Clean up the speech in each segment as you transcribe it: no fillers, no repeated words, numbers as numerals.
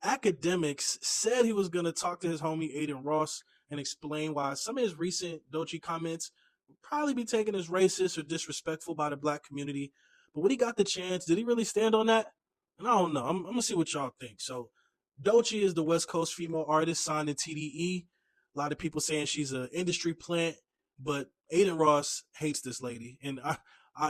Akademiks said he was going to talk to his homie Adin Ross and explain why some of his recent Doechii comments would probably be taken as racist or disrespectful by the black community. But when he got the chance, did he really stand on that? And I don't know. I'm going to see what y'all think. So Doechii is the West Coast female artist signed to TDE. A lot of people saying she's an industry plant, but Adin Ross hates this lady. And I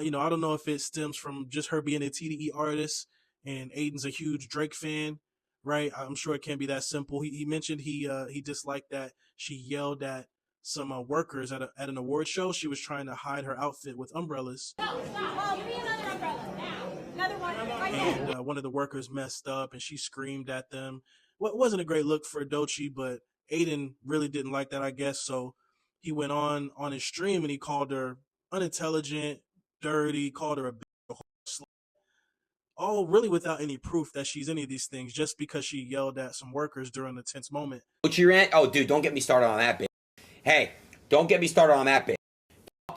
don't know if it stems from just her being a TDE artist and Aiden's a huge Drake fan, right? I'm sure it can't be that simple. He mentioned he disliked that she yelled at some workers at an award show. She was trying to hide her outfit with umbrellas. No, stop. Give me another umbrella now. Another one. And one of the workers messed up and she screamed at them. Well, it wasn't a great look for Doechii, but Adin really didn't like that, I guess. So he went on his stream and he called her unintelligent, dirty, called her a bitch, all really without any proof that she's any of these things, just because she yelled at some workers during a tense moment. Doechii rant? Oh, dude, don't get me started on that bitch. Hey, don't get me started on that bitch.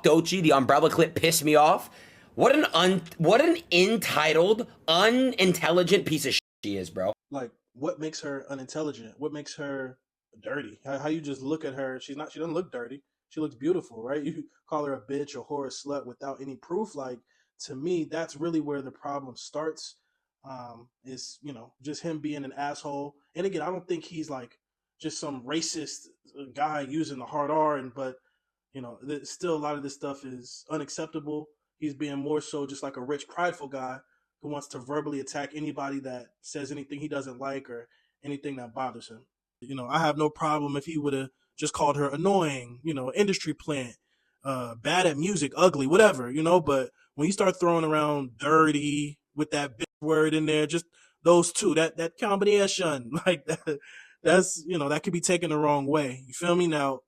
Doechii, the umbrella clip pissed me off. What an entitled, unintelligent piece of shit she is, bro. Like, what makes her unintelligent? What makes her dirty? How you just look at her? She doesn't look dirty. She looks beautiful, right? You call her a bitch or whore or slut without any proof. Like, to me, that's really where the problem starts. Is, just him being an asshole. And again, I don't think he's like just some racist guy using the hard R, but still a lot of this stuff is unacceptable. He's being more so just like a rich, prideful guy who wants to verbally attack anybody that says anything he doesn't like or anything that bothers him. I have no problem if he would have just called her annoying, industry plant, bad at music, ugly, whatever, but when you start throwing around dirty with that big word in there, just those two, that combination, like that's, that could be taken the wrong way. You feel me? Now,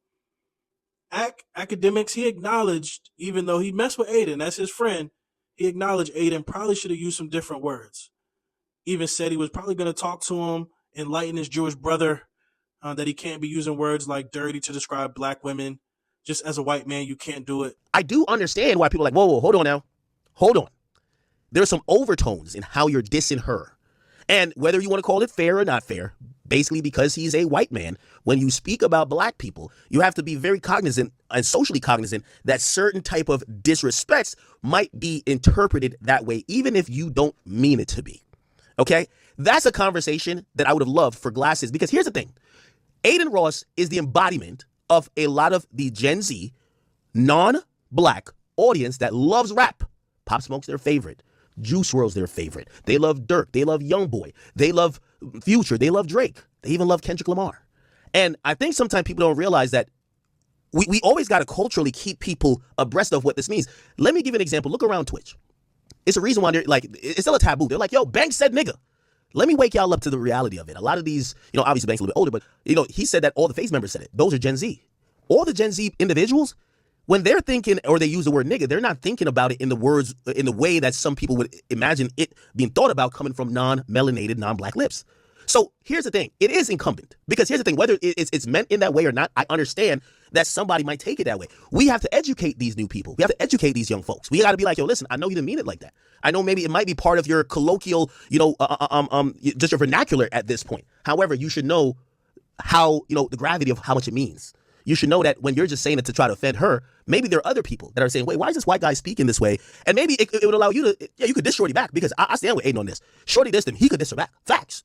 Akademiks, he acknowledged, even though he messed with Adin, that's his friend, he acknowledged Adin probably should have used some different words. Even said he was probably going to talk to him, enlighten his Jewish brother, that he can't be using words like dirty to describe black women. Just as a white man, you can't do it. I do understand why people are like, whoa, hold on now. Hold on. There's some overtones in how you're dissing her. And whether you want to call it fair or not fair, basically because he's a white man, when you speak about black people, you have to be very cognizant and socially cognizant that certain type of disrespects might be interpreted that way, even if you don't mean it to be. Okay? That's a conversation that I would have loved for Glasses, because here's the thing. Adin Ross is the embodiment of a lot of the Gen Z non-black audience that loves rap. Pop Smoke's their favorite. Juice WRLD's their favorite. They love Durk. They love Youngboy. They love Future. They love Drake. They even love Kendrick Lamar. And I think sometimes people don't realize that we always got to culturally keep people abreast of what this means. Let me give you an example. Look around Twitch. It's a reason why they're like, it's still a taboo. They're like, yo, Banks said nigga. Let me wake y'all up to the reality of it. A lot of these, obviously Banks a little bit older, but, he said that all the Face members said it. Those are Gen Z. All the Gen Z individuals, when they're thinking or they use the word nigga, they're not thinking about it in the way that some people would imagine it being thought about coming from non-melanated, non-black lips. So here's the thing. It is incumbent, because here's the thing, whether it's meant in that way or not, I understand that somebody might take it that way. We have to educate these new people. We have to educate these young folks. We got to be like, yo, listen, I know you didn't mean it like that. I know maybe it might be part of your colloquial, just your vernacular at this point. However, you should know how, the gravity of how much it means. You should know that when you're just saying it to try to offend her, maybe there are other people that are saying, wait, why is this white guy speaking this way? And maybe it would allow you to, you could diss Shorty back, because I stand with Adin on this. Shorty dissed him, he could diss her back. Facts.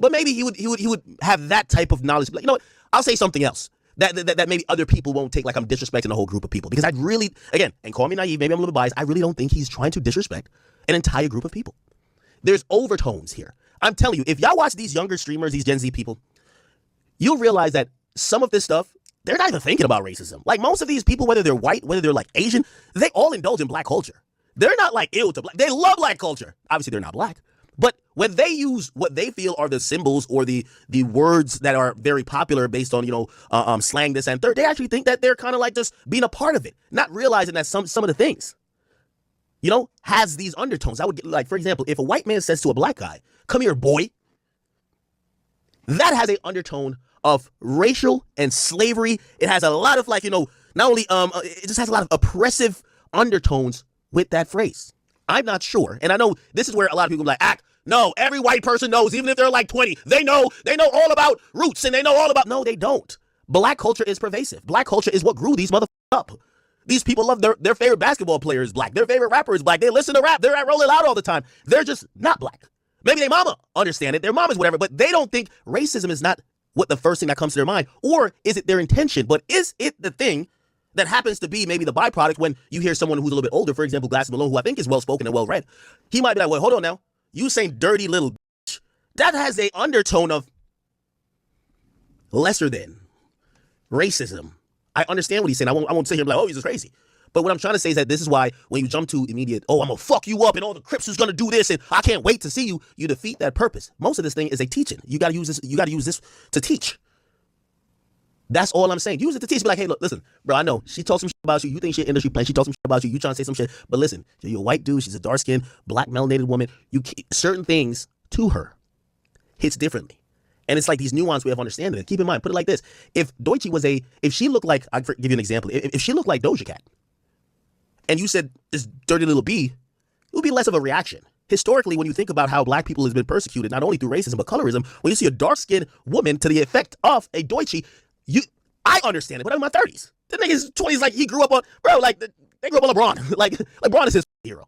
But maybe he would have that type of knowledge. Like, what? I'll say something else that maybe other people won't take like I'm disrespecting a whole group of people. Because I really, again, and call me naive, maybe I'm a little bit biased, I really don't think he's trying to disrespect an entire group of people. There's overtones here. I'm telling you, if y'all watch these younger streamers, these Gen Z people, you'll realize that some of this stuff, they're not even thinking about racism. Like, most of these people, whether they're white, whether they're like Asian, they all indulge in black culture. They're not like ill to black. They love black culture. Obviously, they're not black. But when they use what they feel are the symbols or the words that are very popular based on, slang, this and third, they actually think that they're kind of like just being a part of it, not realizing that some of the things, has these undertones. I would get, like, for example, if a white man says to a black guy, come here, boy, that has an undertone of racial and slavery. It has a lot of not only, it just has a lot of oppressive undertones with that phrase. I'm not sure. And I know this is where a lot of people are like, No, every white person knows, even if they're like 20, they know all about roots and they know all about. No, they don't. Black culture is pervasive. Black culture is what grew these motherfuckers up. These people love their favorite basketball player is black. Their favorite rapper is black. They listen to rap. They're rolling out all the time. They're just not black. Maybe their mama understand it. Their mom is whatever, but they don't think racism is not what the first thing that comes to their mind. Or is it their intention? But is it the thing that happens to be maybe the byproduct when you hear someone who's a little bit older, for example, Malone, who I think is well-spoken and well-read. He might be like, well, hold on now. You saying dirty little bitch. That has a undertone of lesser than racism. I understand what he's saying. I won't sit here and be like, oh, he's just crazy. But what I'm trying to say is that this is why when you jump to immediate, oh, I'm going to fuck you up and all the Crips is going to do this and I can't wait to see you, you defeat that purpose. Most of this thing is a teaching. You got to use this to teach. That's all I'm saying. Use it to teach. Be like, hey, look, listen, bro, I know she talks some shit about you. You think she industry plan. She talks some shit about you. You trying to say some shit. But listen, you're a white dude. She's a dark-skinned, black melanated woman. Certain things to her hits differently. And it's like these nuanced way of understanding it. Keep in mind, put it like this. If Doechii if she looked like, I'll give you an example. If she looked like Doja Cat and you said this dirty little B, it would be less of a reaction. Historically, when you think about how black people has been persecuted, not only through racism, but colorism, when you see a dark-skinned woman to the effect of a Doechii, I understand it, but I'm in my 30s. The nigga's 20s, like he grew up on, bro, like they grew up on LeBron. like LeBron is his hero.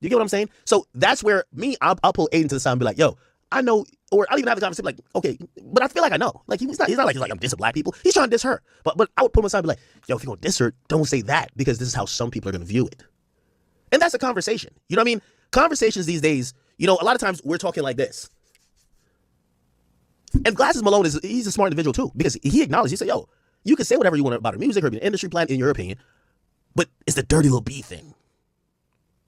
You get what I'm saying? So that's where I'll pull Adin to the side and be like, yo, I know, or I'll even have the conversation like, okay, but I feel like I know. Like he's not like I'm dissing black people. He's trying to diss her. But I would put him aside and be like, yo, if you're gonna diss her, don't say that because this is how some people are gonna view it. And that's a conversation. You know what I mean? Conversations these days, a lot of times we're talking like this. And Glasses Malone he's a smart individual too, because he acknowledged, he said, yo, you can say whatever you want about her music, her industry plan, in your opinion, but it's the dirty little B thing.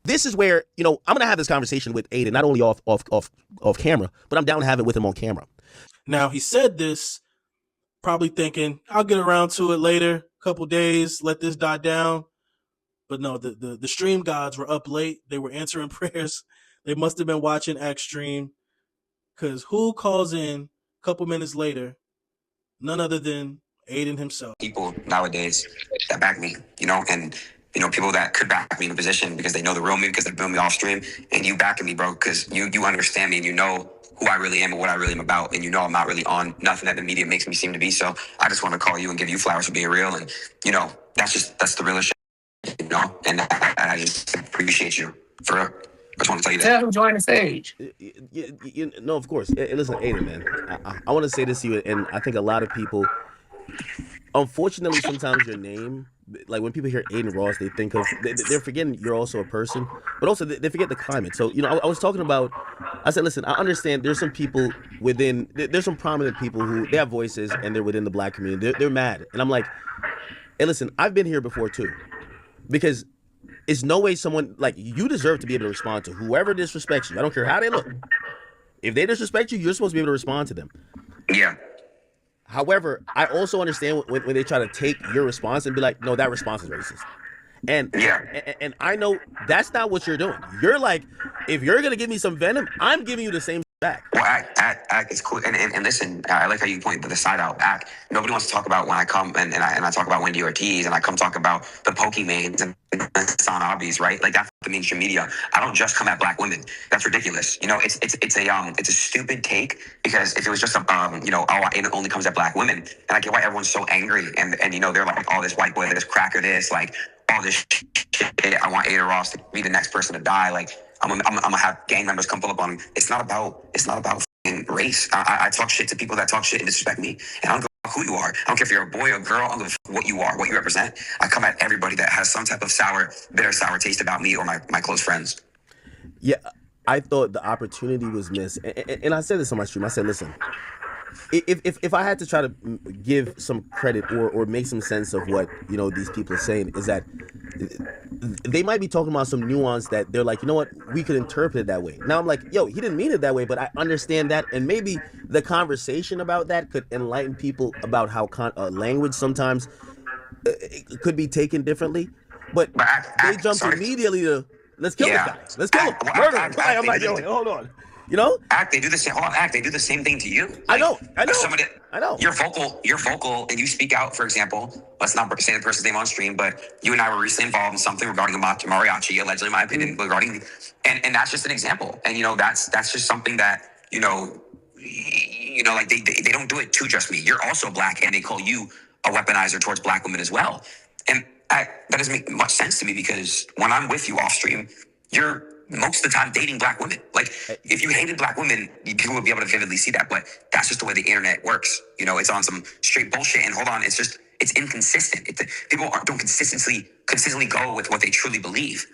This is where, I'm going to have this conversation with Adin, not only off camera, but I'm down to have it with him on camera. Now, he said this probably thinking, I'll get around to it later, couple days, let this die down. But no, the stream gods were up late. They were answering prayers. They must have been watching Act Stream, because who calls in a couple minutes later? None other than Adin himself. People nowadays that back me, and people that could back me in a position because they know the real me, because they've been me off stream, and you backing me, bro, because you understand me and you know who I really am and what I really am about, and I'm not really on nothing that the media makes me seem to be. So I just want to call you and give you flowers for being real, and that's the realest shit, and I just appreciate you for real. I just want to tell you that. Tell him join the stage. No, of course. Listen, Adin, man, I want to say this to you, and I think a lot of people, unfortunately, sometimes your name, like when people hear Adin Ross, they think of, they're forgetting you're also a person, but also they forget the climate. So, I was talking about, I said, listen, I understand there's some people there's some prominent people who, they have voices and they're within the black community. They're mad. And I'm like, hey, listen, I've been here before too, because it's no way someone, like, you deserve to be able to respond to whoever disrespects you. I don't care how they look. If they disrespect you, you're supposed to be able to respond to them. Yeah. However, I also understand when they try to take your response and be like, no, that response is racist. And and I know that's not what you're doing. You're like, if you're going to give me some venom, I'm giving you the same back. Well, act is cool. And listen, I like how you point the side out. Act. Nobody wants to talk about when I come and I talk about Wendy Ortiz and I come talk about the Pokemans and Hassan Abis, right? Like, that's the mainstream media. I don't just come at black women. That's ridiculous. It's a stupid take, because if it was just it only comes at black women, and I get why everyone's so angry and they're like, oh, this white boy, this cracker, this, like, all this shit. I want AdinRoss to be the next person to die. Like, I'm gonna have gang members come pull up on him. It's not about race. I talk shit to people that talk shit and disrespect me, and I don't give a fuck who you are. I don't care if you're a boy or girl. I don't give a fuck what you are, what you represent. I come at everybody that has some type of bitter sour taste about me or my close friends. Yeah, I thought the opportunity was missed, and I said this on my stream. I said, listen, if I had to try to give some credit or make some sense of what these people are saying, is that they might be talking about some nuance that they're like, you know what, we could interpret it that way. Now I'm like, yo, he didn't mean it that way, but I understand that, and maybe the conversation about that could enlighten people about how language sometimes could be taken differently. But they jumped immediately to, let's kill this guy. Let's kill him. Murder him. I'm like, yo, hold on. You know? Act, they do the same. Hold on, Act, they do the same thing to you. I know. I know. You're vocal, and you speak out. For example, let's not say the person's name on stream, but you and I were recently involved in something regarding a mariachi, allegedly, in my opinion, regarding, and that's just an example. And that's just something that like they don't do it to just me. You're also black, and they call you a weaponizer towards black women as well. And that doesn't make much sense to me, because when I'm with you off stream, you're most of the time dating black women. Like, if you hated black women, people would be able to vividly see that. But that's just the way the internet works. It's on some straight bullshit. And hold on, it's inconsistent. People don't consistently go with what they truly believe.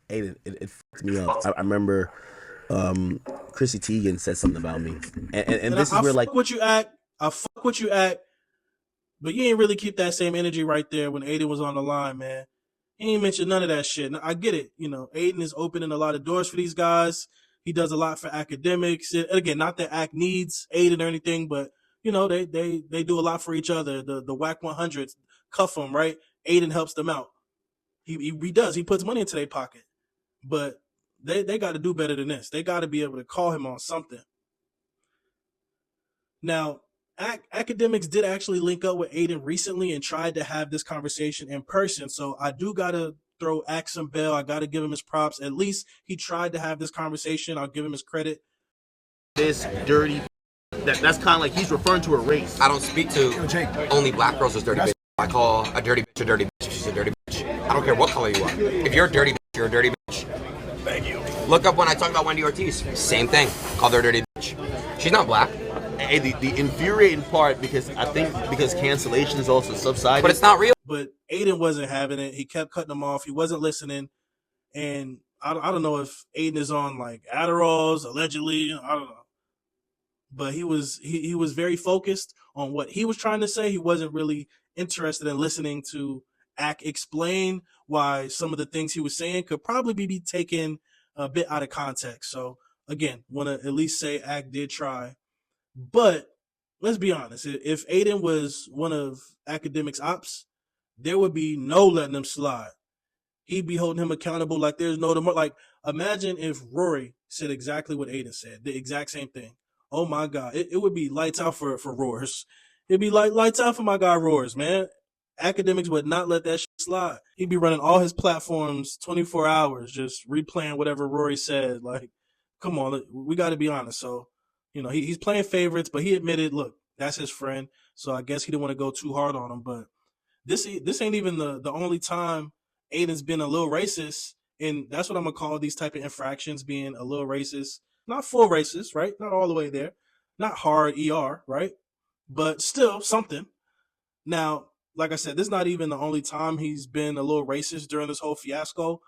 Adin, it fucked me up. I remember Chrissy Teigen said something about me, and this is where, like, I fuck what you act, but you ain't really keep that same energy right there when Adin was on the line, man. He ain't mentioned none of that shit. Now, I get it. Adin is opening a lot of doors for these guys. He does a lot for Akademiks. And again, not that Ak needs Adin or anything, but they do a lot for each other. The WAC 100s cuff them, right? Adin helps them out. He does. He puts money into their pocket. But they got to do better than this. They got to be able to call him on something. Now, Akademiks did actually link up with Adin recently and tried to have this conversation in person. So I do got to throw Ak some bell. I got to give him his props. At least he tried to have this conversation. I'll give him his credit. This dirty, that's kind of like he's referring to a race. I don't speak to only black girls as dirty bitch. I call a dirty bitch a dirty bitch. She's a dirty bitch. I don't care what color you are. If you're a dirty bitch, you're a dirty bitch. Thank you. Look up when I talk about Wendy Ortiz. Same thing. Called her a dirty bitch. She's not black. Hey, the infuriating part, because cancellation is also subsided. But it's not real. But Adin wasn't having it. He kept cutting him off. He wasn't listening. And I don't know if Adin is on like AdinRoss, allegedly. I don't know. But he was very focused on what he was trying to say. He wasn't really interested in listening to Ak explain why some of the things he was saying could probably be taken a bit out of context. So again, want to at least say Ak did try. But let's be honest. If Adin was one of Akademiks' ops, there would be no letting him slide. He'd be holding him accountable like there's no tomorrow. Like, imagine if Rory said exactly what Adin said, the exact same thing. Oh my God, it would be lights out for Roars. It'd be lights out for my guy Roars, man. Akademiks would not let that shit slide. He'd be running all his platforms 24 hours, just replaying whatever Rory said. Like, come on, we got to be honest. So, he's playing favorites, but he admitted, look, that's his friend. So I guess he didn't want to go too hard on him. But this ain't even the only time Adin's been a little racist. And that's what I'm going to call these type of infractions, being a little racist. Not full racist, right? Not all the way there. Not hard ER, right? But still something. Now, like I said, this is not even the only time he's been a little racist during this whole fiasco.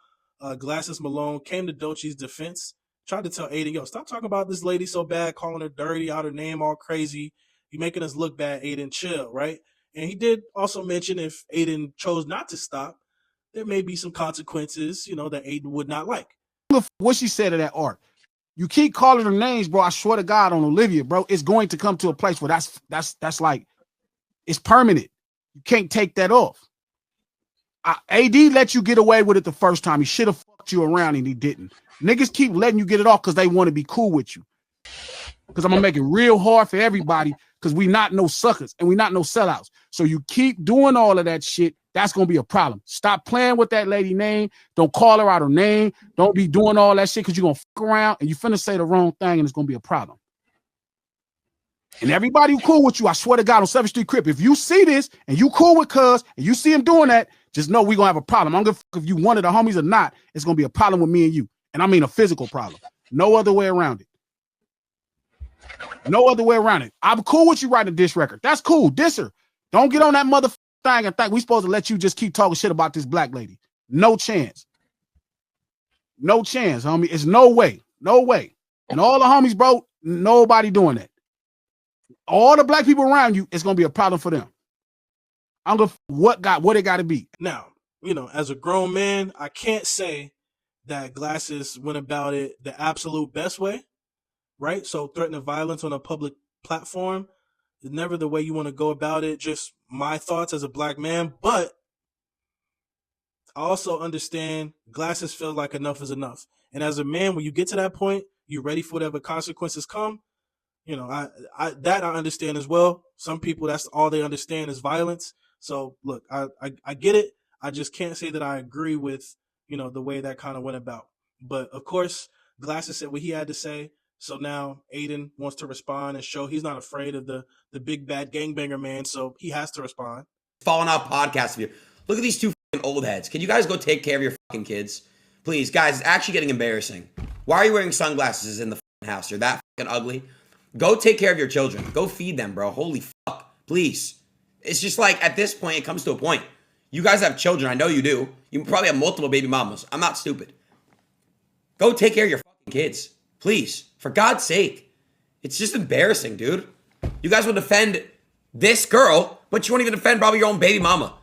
Glasses Malone came to Doechii's defense, tried to tell Adin, yo, stop talking about this lady so bad, calling her dirty, out her name all crazy. You making us look bad, Adin, chill, right? And he did also mention if Adin chose not to stop, there may be some consequences, that Adin would not like. What she said of that art. You keep calling her names, bro. I swear to God on Olivia, bro. It's going to come to a place where that's like, it's permanent. You can't take that off. AD let you get away with it the first time. He should have fucked you around and he didn't. Niggas keep letting you get it off because they want to be cool with you. Because I'm going to make it real hard for everybody because we not no suckers and we not no sellouts. So you keep doing all of that shit, that's going to be a problem. Stop playing with that lady name. Don't call her out her name. Don't be doing all that shit because you're going to fuck around and you finna say the wrong thing and it's going to be a problem. And everybody who cool with you, I swear to God, on 7th Street Crip, if you see this and you cool with Cuz and you see him doing that, just know we going to have a problem. I don't give a fuck if you one of the homies or not. It's going to be a problem with me and you. And I mean a physical problem. No other way around it. No other way around it. I'm cool with you writing a diss record. That's cool. Diss her. Don't get on that motherfucking thing and think we supposed to let you just keep talking shit about this black lady. No chance. No chance, homie. It's no way. No way. And all the homies, bro, nobody doing that. All the black people around you, it's going to be a problem for them. I'm going to what it got to be. Now, as a grown man, I can't say that Glasses went about it the absolute best way, right? So threatening violence on a public platform is never the way you want to go about it. Just my thoughts as a black man. But I also understand Glasses feel like enough is enough. And as a man, when you get to that point, you ready for whatever consequences come. You know, I understand as well. Some people, that's all they understand is violence. So look, I get it. I just can't say that I agree with, the way that kind of went about. But of course, Glasses said what he had to say. So now Adin wants to respond and show he's not afraid of the big bad gangbanger man. So he has to respond. Falling off podcast of you. Look at these two fucking old heads. Can you guys go take care of your fucking kids? Please, guys, it's actually getting embarrassing. Why are you wearing sunglasses in the fucking house? You're that fucking ugly. Go take care of your children. Go feed them, bro. Holy fuck. Please. It's just like, at this point, it comes to a point. You guys have children. I know you do. You probably have multiple baby mamas. I'm not stupid. Go take care of your fucking kids. Please. For God's sake. It's just embarrassing, dude. You guys will defend this girl, but you won't even defend probably your own baby mama.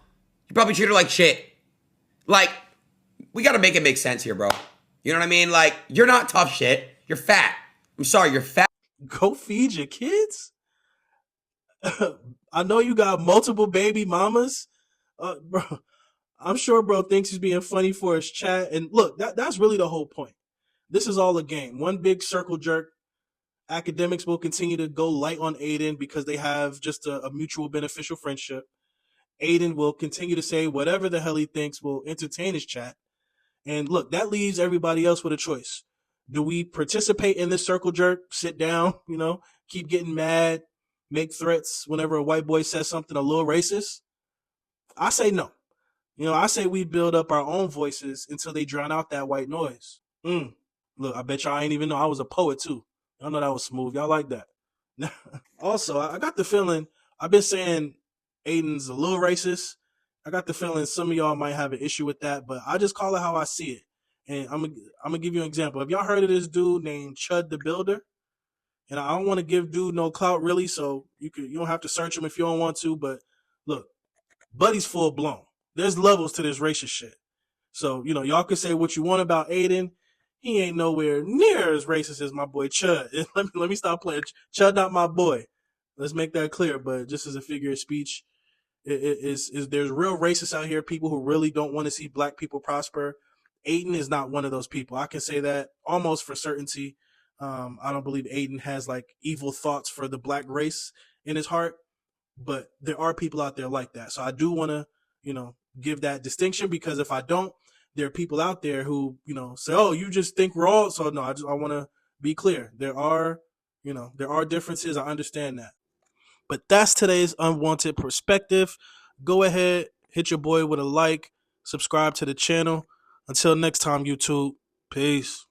You probably treat her like shit. Like, we gotta make it make sense here, bro. You know what I mean? Like, you're not tough shit. You're fat. I'm sorry, you're fat. Go feed your kids? I know you got multiple baby mamas. Bro, I'm sure bro thinks he's being funny for his chat. And look, that's really the whole point. This is all a game. One big circle jerk. Akademiks will continue to go light on Adin because they have just a mutual beneficial friendship. Adin will continue to say whatever the hell he thinks will entertain his chat. And look, that leaves everybody else with a choice. Do we participate in this circle jerk, sit down, keep getting mad, make threats whenever a white boy says something a little racist? I say no. I say we build up our own voices until they drown out that white noise. Look, I bet y'all ain't even know I was a poet too. Y'all know that was smooth. Y'all like that. Also, I got the feeling, I've been saying Adin's a little racist. I got the feeling some of y'all might have an issue with that, but I just call it how I see it. And I'm gonna give you an example. Have y'all heard of this dude named Chud the Builder? And I don't want to give dude no clout really, so you don't have to search him if you don't want to. But look, Buddy's full blown. There's levels to this racist shit. So y'all can say what you want about Adin. He ain't nowhere near as racist as my boy Chud. Let me stop playing. Chud not my boy. Let's make that clear. But just as a figure of speech, is there's real racists out here, people who really don't want to see black people prosper. Adin is not one of those people. I can say that almost for certainty. I don't believe Adin has like evil thoughts for the black race in his heart, but there are people out there like that. So I do want to, give that distinction, because if I don't, there are people out there who, say, oh, you just think we're all. So no, I want to be clear. There are differences. I understand that. But that's today's Unwanted Perspective. Go ahead, hit your boy with a like, subscribe to the channel. Until next time, YouTube. Peace.